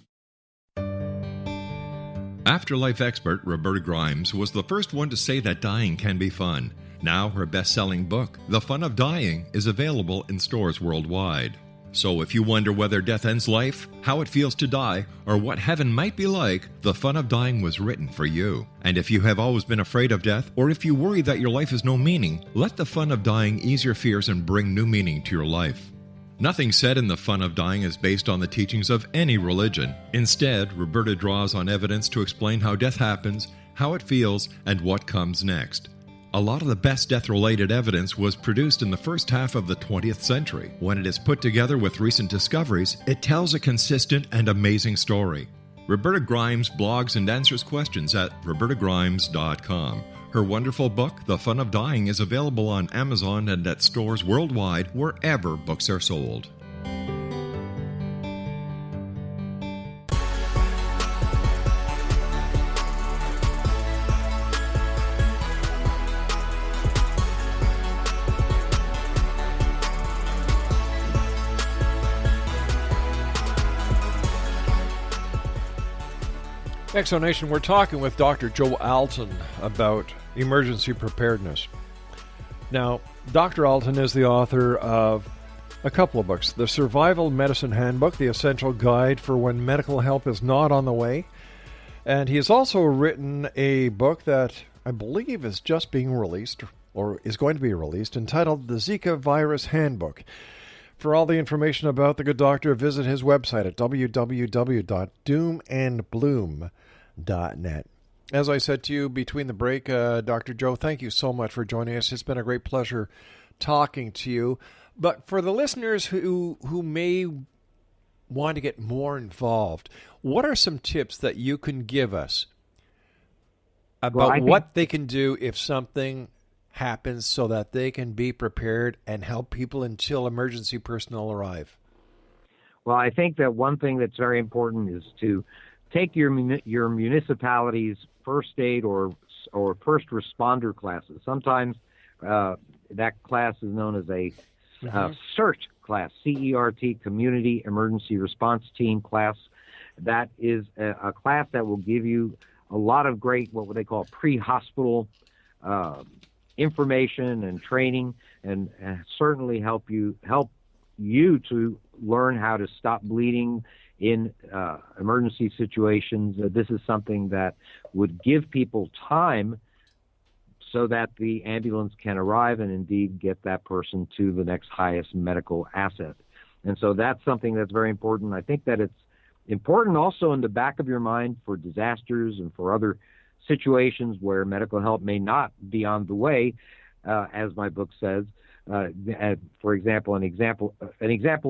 Afterlife expert Roberta Grimes was the first one to say that dying can be fun. Now her best-selling book, The Fun of Dying, is available in stores worldwide. So if you wonder whether death ends life, how it feels to die, or what heaven might be like, The Fun of Dying was written for you. And if you have always been afraid of death, or if you worry that your life has no meaning, let The Fun of Dying ease your fears and bring new meaning to your life. Nothing said in The Fun of Dying is based on the teachings of any religion. Instead, Roberta draws on evidence to explain how death happens, how it feels, and what comes next. A lot of the best death-related evidence was produced in the first half of the 20th century. When it is put together with recent discoveries, it tells a consistent and amazing story. Roberta Grimes blogs and answers questions at robertagrimes.com. Her wonderful book, The Fun of Dying, is available on Amazon and at stores worldwide wherever books are sold. Exonation, we're talking with Dr. Joe Alton about emergency preparedness. Now, Dr. Alton is the author of a couple of books. The Survival Medicine Handbook, The Essential Guide for When Medical Help is Not on the Way. And he has also written a book that I believe is just being released, or is going to be released, entitled The Zika Virus Handbook. For all the information about the good doctor, visit his website at www.doomandbloom.net. As I said to you between the break, Dr. Joe, thank you so much for joining us. It's been a great pleasure talking to you. But for the listeners who may want to get more involved, what are some tips that you can give us about what they can do if something happens so that they can be prepared and help people until emergency personnel arrive? Well, I think that one thing that's very important is to take your municipality's first aid or or first responder classes. Sometimes that class is known as a CERT class, CERT, Community Emergency Response Team class. That is a class that will give you a lot of great, what they call pre-hospital information and training, and certainly help you to learn how to stop bleeding in emergency situations. This is something that would give people time so that the ambulance can arrive and indeed get that person to the next highest medical asset. And so that's something that's very important. I think that it's important also in the back of your mind for disasters and for other situations where medical help may not be on the way, as my book says. For example, an example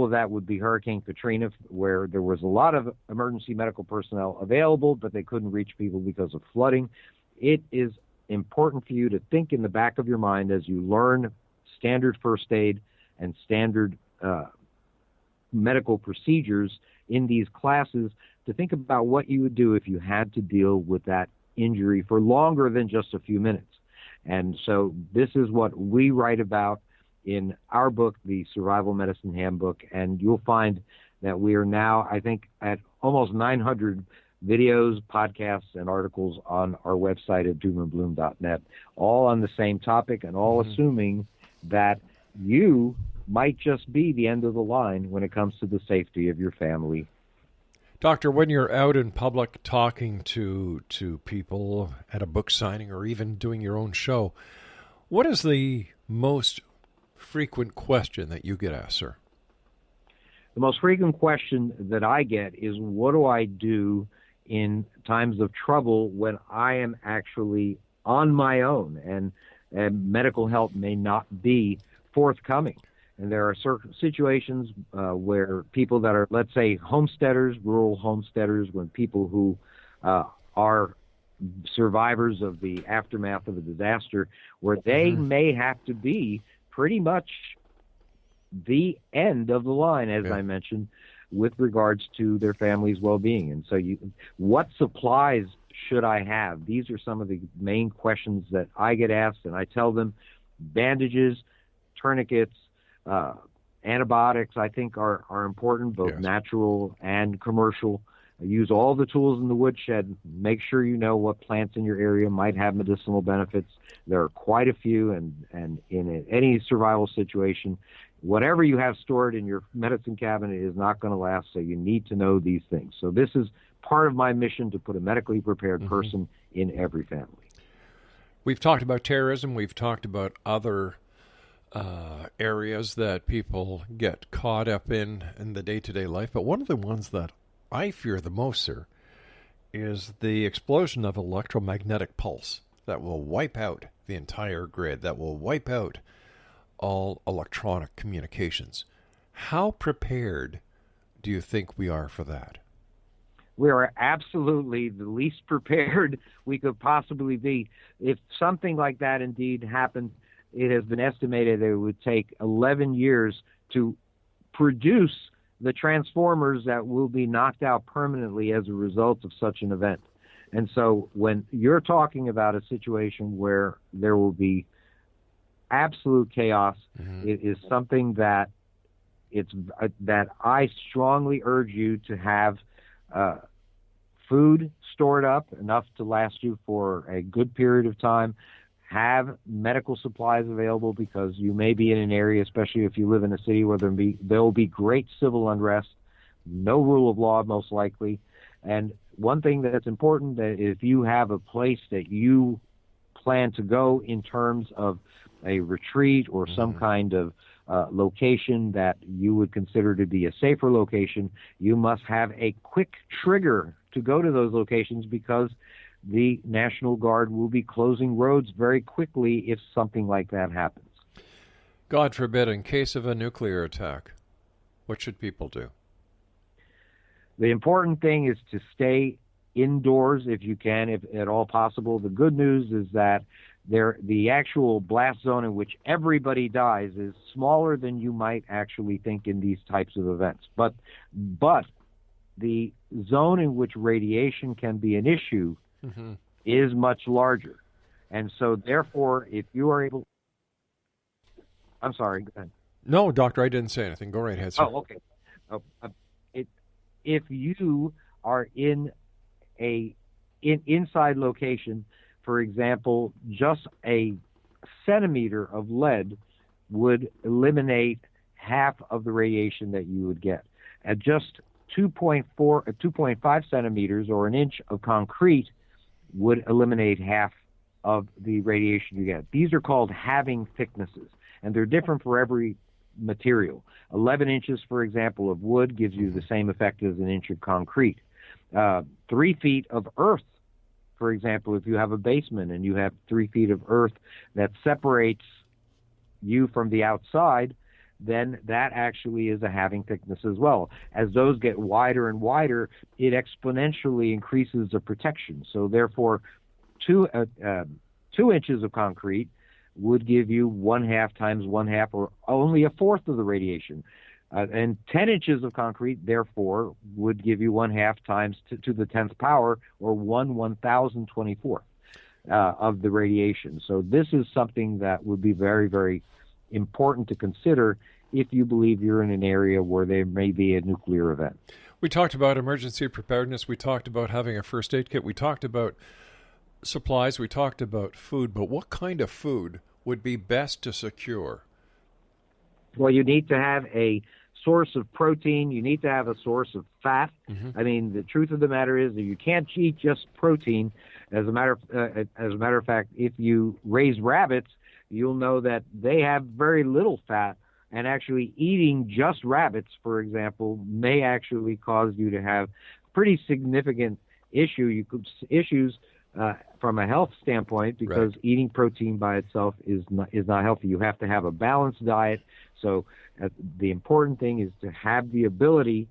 of that would be Hurricane Katrina, where there was a lot of emergency medical personnel available, but they couldn't reach people because of flooding. It is important for you to think in the back of your mind as you learn standard first aid and standard medical procedures in these classes, to think about what you would do if you had to deal with that injury for longer than just a few minutes. And so this is what we write about in our book, the Survival Medicine Handbook, and you'll find that we are now, I think, at almost 900 videos, podcasts, and articles on our website at doomandbloom.net, all on the same topic and all assuming that you might just be the end of the line when it comes to the safety of your family. Doctor, when you're out in public talking to people at a book signing or even doing your own show, what is the most frequent question that you get asked, sir? The most frequent question that I get is, what do I do in times of trouble when I am actually on my own and medical help may not be forthcoming? And there are certain situations where people that are, let's say, homesteaders, rural homesteaders, when people who are survivors of the aftermath of a disaster, where they may have to be pretty much the end of the line, as I mentioned, with regards to their family's well-being. And so what supplies should I have? These are some of the main questions that I get asked, and I tell them bandages, tourniquets, antibiotics, I think, are important, both natural and commercial. Use all the tools in the woodshed. Make sure you know what plants in your area might have medicinal benefits. There are quite a few, and in any survival situation, whatever you have stored in your medicine cabinet is not going to last, so you need to know these things. So this is part of my mission, to put a medically prepared person in every family. We've talked about terrorism. We've talked about other areas that people get caught up in the day-to-day life. But one of the ones that I fear the most, sir, is the explosion of electromagnetic pulse that will wipe out the entire grid, that will wipe out all electronic communications. How prepared do you think we are for that? We are absolutely the least prepared we could possibly be. If something like that indeed happened, it has been estimated that it would take 11 years to produce the transformers that will be knocked out permanently as a result of such an event. And so when you're talking about a situation where there will be absolute chaos, it is something that that I strongly urge you to have food stored up enough to last you for a good period of time. Have medical supplies available, because you may be in an area, especially if you live in a city, where there will be great civil unrest, no rule of law most likely. And one thing that's important, that if you have a place that you plan to go in terms of a retreat or some kind of location that you would consider to be a safer location, you must have a quick trigger to go to those locations, because the National Guard will be closing roads very quickly if something like that happens. God forbid, in case of a nuclear attack, what should people do? The important thing is to stay indoors if you can, if at all possible. The good news is that the actual blast zone in which everybody dies is smaller than you might actually think in these types of events. But the zone in which radiation can be an issue is much larger. And so, therefore, if you are able... I'm sorry, go ahead. No, doctor, I didn't say anything. Go right ahead, sir. Oh, okay. If you are in inside location, for example, just a centimeter of lead would eliminate half of the radiation that you would get. At just 2.5 centimeters or an inch of concrete would eliminate half of the radiation you get. These are called halving thicknesses, and they're different for every material. 11 inches, for example, of wood gives you the same effect as an inch of concrete. 3 feet of earth, for example, if you have a basement and you have 3 feet of earth that separates you from the outside, then that actually is a halving thickness as well. As those get wider and wider, it exponentially increases the protection. So therefore, 2 inches of concrete would give you 1/2 times 1/2, or only 1/4 of the radiation. And 10 inches of concrete, therefore, would give you 1/2 times to the 10th power, or 1/1024 of the radiation. So this is something that would be very, very important to consider if you believe you're in an area where there may be a nuclear event. We talked about emergency preparedness. We talked about having a first aid kit. We talked about supplies. We talked about food. But what kind of food would be best to secure? Well, you need to have a source of protein. You need to have a source of fat. I mean, the truth of the matter is that you can't eat just protein. As a matter of fact, if you raise rabbits, you'll know that they have very little fat, and actually eating just rabbits, for example, may actually cause you to have pretty significant issues from a health standpoint, because eating protein by itself is not healthy. You have to have a balanced diet. So the important thing is to have the ability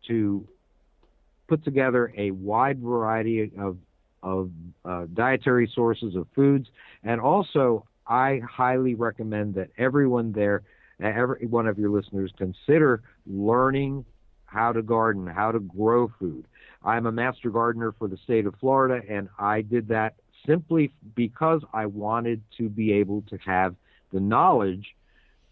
to put together a wide variety of dietary sources of foods. And also, I highly recommend that every one of your listeners consider learning how to garden, how to grow food. I'm a master gardener for the state of Florida, and I did that simply because I wanted to be able to have the knowledge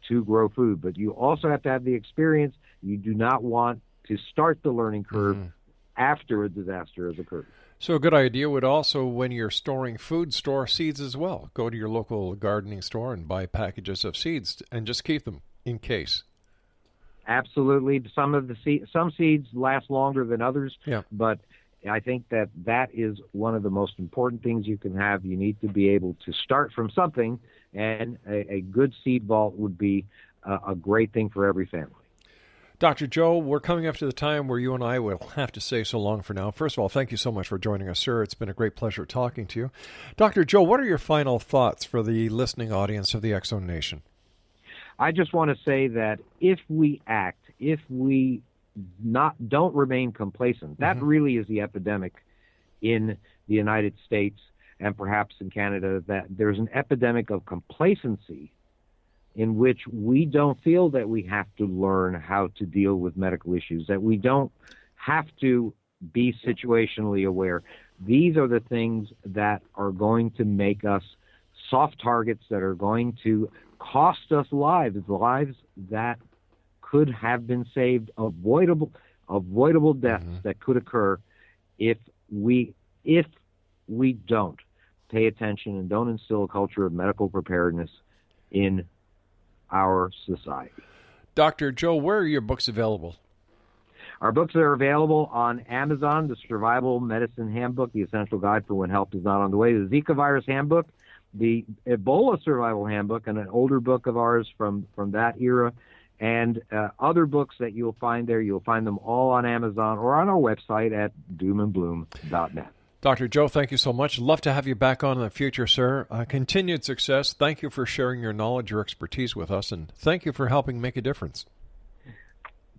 to grow food. But you also have to have the experience. You do not want to start the learning curve after a disaster has occurred. So a good idea would also, when you're storing food, store seeds as well. Go to your local gardening store and buy packages of seeds and just keep them in case. Absolutely. Some seeds last longer than others, but I think that is one of the most important things you can have. You need to be able to start from something, and a good seed vault would be a great thing for every family. Dr. Joe, we're coming up to the time where you and I will have to say so long for now. First of all, thank you so much for joining us, sir. It's been a great pleasure talking to you. Dr. Joe, what are your final thoughts for the listening audience of the X-Zone Nation? I just want to say that if we act, if we don't remain complacent, that really is the epidemic in the United States and perhaps in Canada, that there's an epidemic of complacency in which we don't feel that we have to learn how to deal with medical issues, that we don't have to be situationally aware. These are the things that are going to make us soft targets, that are going to cost us lives that could have been saved, avoidable deaths that could occur if we don't pay attention and don't instill a culture of medical preparedness in our society. Dr. Joe, where are your books available? Our books are available on Amazon: the Survival Medicine Handbook, the Essential Guide for When Help is Not on the Way, the Zika Virus Handbook, the Ebola Survival Handbook, and an older book of ours from that era, and other books that you'll find there. You'll find them all on Amazon or on our website at doomandbloom.net. Dr. Joe, thank you so much. Love to have you back on in the future, sir. Continued success. Thank you for sharing your knowledge, your expertise with us, and thank you for helping make a difference.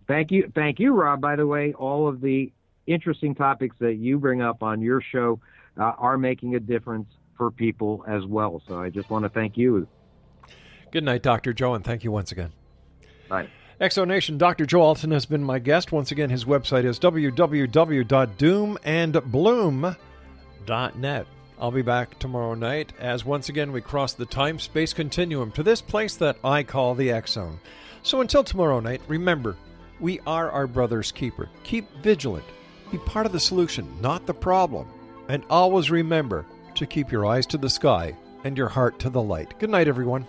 Thank you, Rob. By the way, all of the interesting topics that you bring up on your show are making a difference for people as well. So I just want to thank you. Good night, Dr. Joe, and thank you once again. Bye. X-Zone Nation, Dr. Joe Alton has been my guest. Once again, his website is www.doomandbloom.net. I'll be back tomorrow night as once again we cross the time-space continuum to this place that I call the X Zone. So until tomorrow night, remember, we are our brother's keeper. Keep vigilant. Be part of the solution, not the problem. And always remember to keep your eyes to the sky and your heart to the light. Good night, everyone.